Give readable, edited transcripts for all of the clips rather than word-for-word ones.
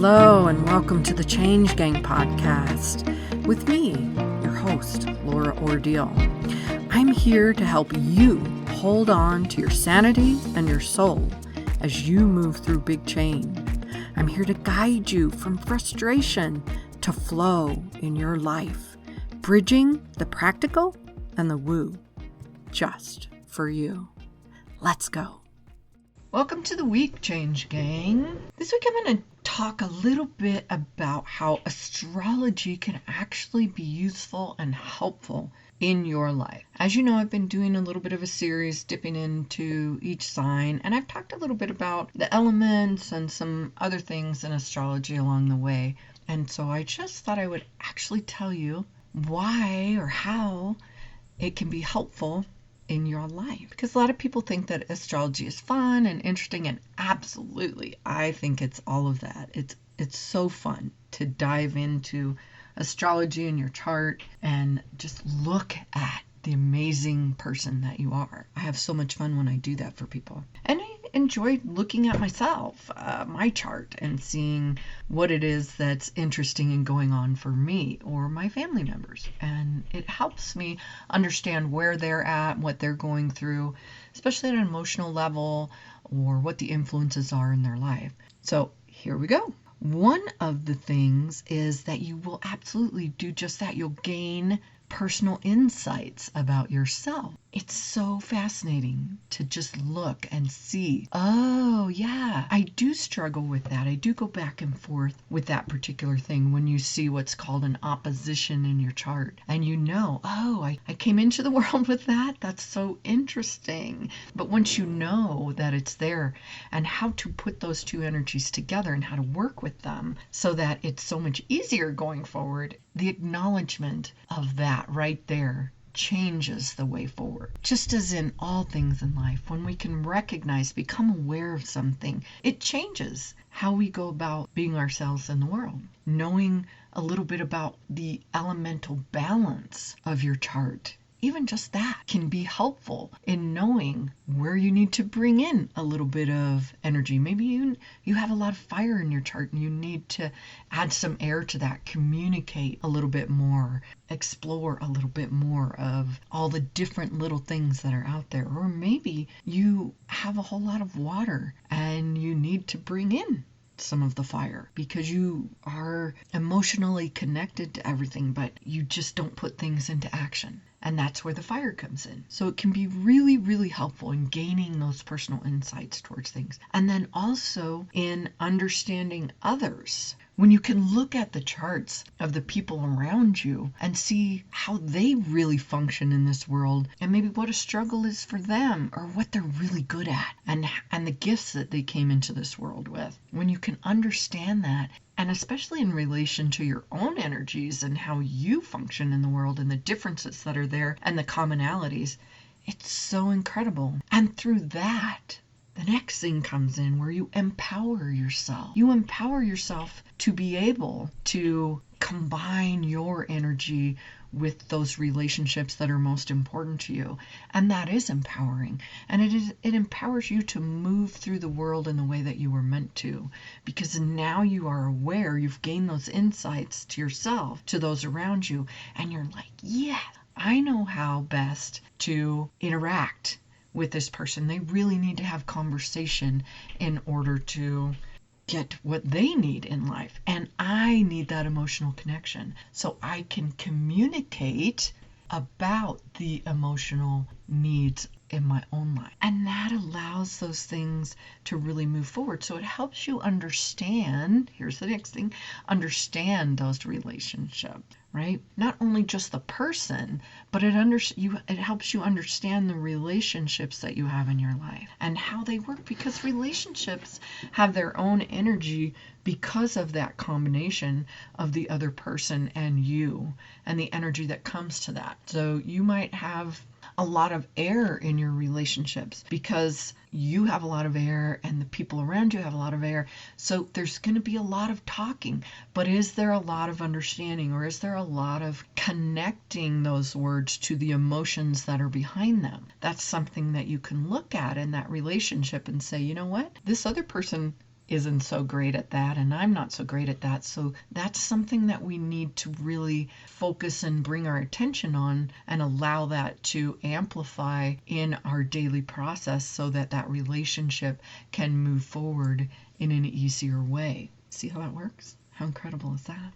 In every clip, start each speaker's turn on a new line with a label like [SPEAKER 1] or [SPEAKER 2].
[SPEAKER 1] Hello and welcome to the Change Gang podcast with me, your host, Laura Ordile. I'm here to help you hold on to your sanity and your soul as you move through big change. I'm here to guide you from frustration to flow in your life, bridging the practical and the woo, just for you. Let's go. Welcome to the week, Change Gang. This week I'm going to talk a little bit about how astrology can actually be useful and helpful in your life. As you know, I've been doing a little bit of a series dipping into each sign, and I've talked a little bit about the elements and some other things in astrology along the way. And so I just thought I would actually tell you why or how it can be helpful in your life. Because a lot of people think that astrology is fun and interesting, and absolutely, I think it's all of that. It's so fun to dive into astrology in your chart and just look at the amazing person that you are. I have so much fun when I do that for people. And I enjoy looking at myself, my chart, and seeing what it is that's interesting and going on for me or my family members. And it helps me understand where they're at, what they're going through, especially at an emotional level, or what the influences are in their life. So here we go. One of the things is that you will absolutely do just that. You'll gain personal insights about yourself. It's so fascinating to just look and see, oh yeah, I do struggle with that. I do go back and forth with that particular thing when you see what's called an opposition in your chart. And you know, oh, I came into the world with that. That's so interesting. But once you know that it's there and how to put those two energies together and how to work with them so that it's so much easier going forward, the acknowledgement of that right there changes the way forward. Just as in all things in life, when we can recognize, become aware of something, it changes how we go about being ourselves in the world. Knowing a little bit about the elemental balance of your chart, even just that can be helpful in knowing where you need to bring in a little bit of energy. Maybe you have a lot of fire in your chart and you need to add some air to that, communicate a little bit more, explore a little bit more of all the different little things that are out there. Or maybe you have a whole lot of water and you need to bring in some of the fire because you are emotionally connected to everything, but you just don't put things into action. And that's where the fire comes in. So it can be really, really helpful in gaining those personal insights towards things. And then also in understanding others. When you can look at the charts of the people around you and see how they really function in this world and maybe what a struggle is for them or what they're really good at and the gifts that they came into this world with. When you can understand that, and especially in relation to your own energies and how you function in the world and the differences that are there and the commonalities, it's so incredible. And through that, the next thing comes in where you empower yourself. You empower yourself to be able to combine your energy with those relationships that are most important to you. And that is empowering. And it empowers you to move through the world in the way that you were meant to. Because now you are aware, you've gained those insights to yourself, to those around you, and you're like, yeah, I know how best to interact with this person. They really need to have conversation in order to get what they need in life. And I need that emotional connection. So I can communicate about the emotional needs in my own life. And that allows those things to really move forward. So it helps you understand, here's the next thing, understand those relationships, right? Not only just the person, but it helps you understand the relationships that you have in your life and how they work, because relationships have their own energy because of that combination of the other person and you and the energy that comes to that. So you might have a lot of air in your relationships because you have a lot of air and the people around you have a lot of air. So there's going to be a lot of talking, but is there a lot of understanding, or is there a lot of connecting those words to the emotions that are behind them? That's something that you can look at in that relationship and say, you know what? This other person isn't so great at that, and I'm not so great at that. So that's something that we need to really focus and bring our attention on and allow that to amplify in our daily process so that that relationship can move forward in an easier way. See how that works? How incredible is that?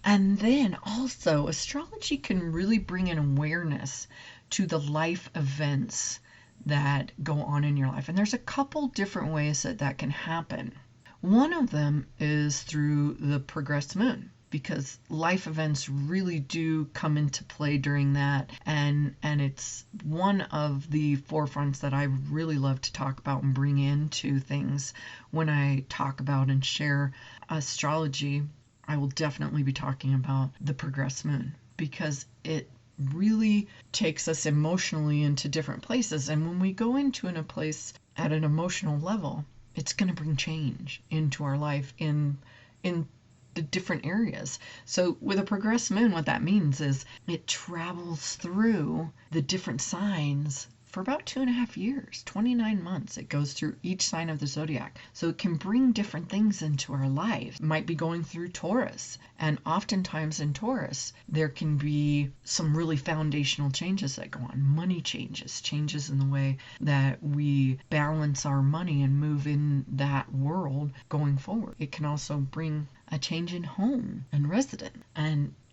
[SPEAKER 1] And then also, astrology can really bring an awareness to the life events that go on in your life. And there's a couple different ways that that can happen. One of them is through the progressed moon, because life events really do come into play during that. And it's one of the forefronts that I really love to talk about and bring into things when I talk about and share astrology. I will definitely be talking about the progressed moon, because it really takes us emotionally into different places. And when we go into a place at an emotional level, it's going to bring change into our life in the different areas. So with a progressed moon, what that means is it travels through the different signs for about 2.5 years, 29 months. It goes through each sign of the zodiac. So it can bring different things into our life. It might be going through Taurus. And oftentimes in Taurus, there can be some really foundational changes that go on. Money changes in the way that we balance our money and move in that world going forward. It can also bring a change in home and resident,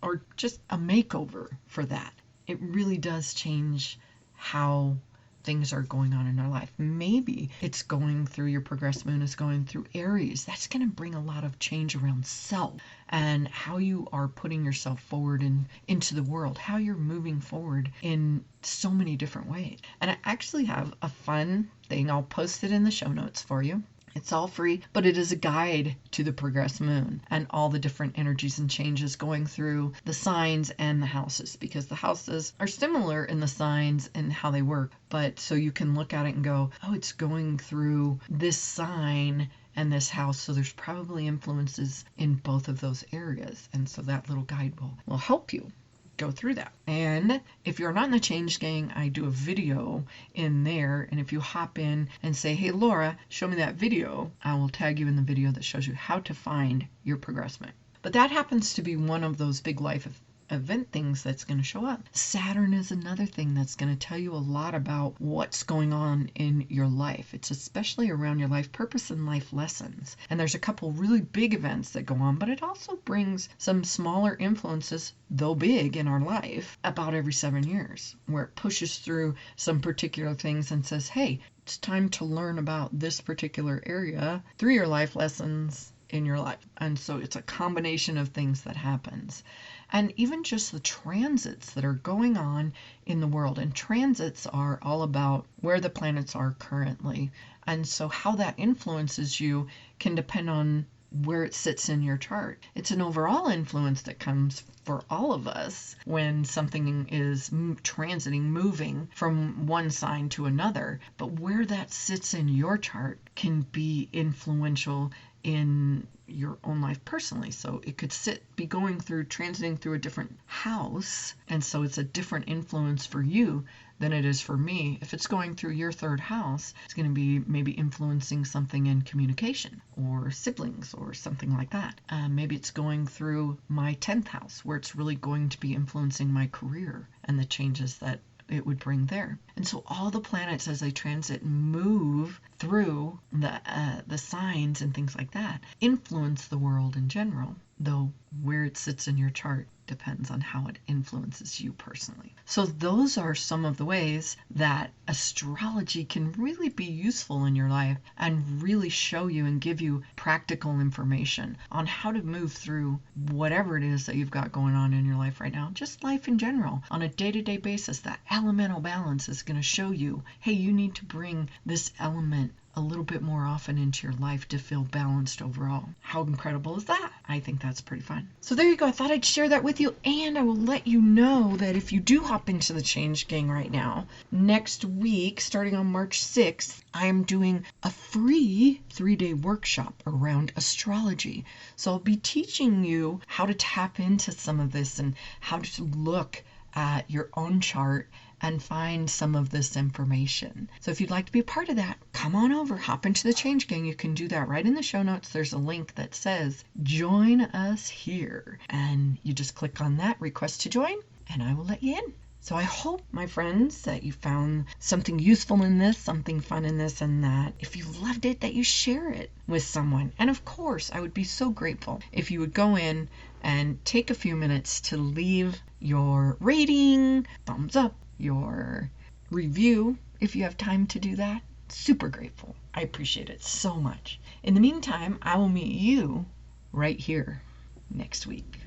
[SPEAKER 1] or just a makeover for that. It really does change how things are going on in our life. Maybe it's going through, your progressed moon is going through Aries. That's going to bring a lot of change around self and how you are putting yourself forward into the world, how you're moving forward in so many different ways. And I actually have a fun thing. I'll post it in the show notes for you. It's all free, but it is a guide to the progressed moon and all the different energies and changes going through the signs and the houses, because the houses are similar in the signs and how they work. But so you can look at it and go, oh, it's going through this sign and this house, so there's probably influences in both of those areas. And so that little guide will help you go through that. And if you're not in the Change Gang, I do a video in there, and if you hop in and say, hey Laura, show me that video, I will tag you in the video that shows you how to find your progressment. But that happens to be one of those big life event things that's going to show up. Saturn is another thing that's going to tell you a lot about what's going on in your life. It's especially around your life purpose and life lessons. And there's a couple really big events that go on, but it also brings some smaller influences, though big in our life, about every 7 years, where it pushes through some particular things and says, hey, it's time to learn about this particular area through your life lessons in your life. And so it's a combination of things that happens. And even just the transits that are going on in the world. And transits are all about where the planets are currently. And so how that influences you can depend on where it sits in your chart. It's an overall influence that comes for all of us when something is transiting, moving from one sign to another. But where that sits in your chart can be influential in your own life personally. So it could be going through, transiting through a different house, and so it's a different influence for you than it is for me. If it's going through your third house, it's going to be maybe influencing something in communication or siblings or something like that. Maybe it's going through my 10th house, where it's really going to be influencing my career and the changes that it would bring there. And so all the planets, as they transit, move through the signs and things like that, influence the world in general, though where it sits in your chart depends on how it influences you personally. So those are some of the ways that astrology can really be useful in your life and really show you and give you practical information on how to move through whatever it is that you've got going on in your life right now, just life in general. On a day-to-day basis, that elemental balance is going to show you, hey, you need to bring this element a little bit more often into your life to feel balanced overall. How incredible is that? I think that's pretty fun. So there you go. I thought I'd share that with you, and I will let you know that if you do hop into the Change Gang right now, next week, starting on March 6th, I am doing a free 3-day workshop around astrology. So I'll be teaching you how to tap into some of this and how to look at your own chart and find some of this information. So if you'd like to be a part of that, come on over, hop into the Change Gang. You can do that right in the show notes. There's a link that says join us here, and you just click on that, request to join, and I will let you in. So I hope, my friends, that you found something useful in this, something fun in this, and that if you loved it, that you share it with someone. And of course, I would be so grateful if you would go in and take a few minutes to leave your rating, thumbs up, your review, if you have time to do that. Super grateful. I appreciate it so much. In the meantime, I will meet you right here next week.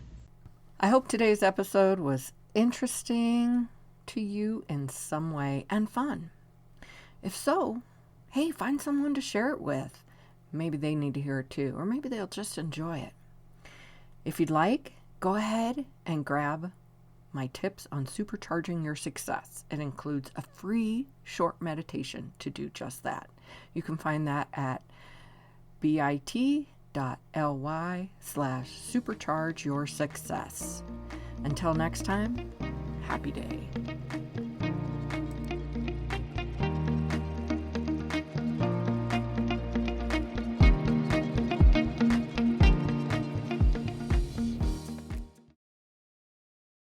[SPEAKER 1] I hope today's episode was interesting to you in some way and fun. If so, hey, find someone to share it with. Maybe they need to hear it too, or maybe they'll just enjoy it. If you'd like, go ahead and grab my tips on supercharging your success. It includes a free short meditation to do just that. You can find that at bit.ly/supercharge your success. Until next time, happy day.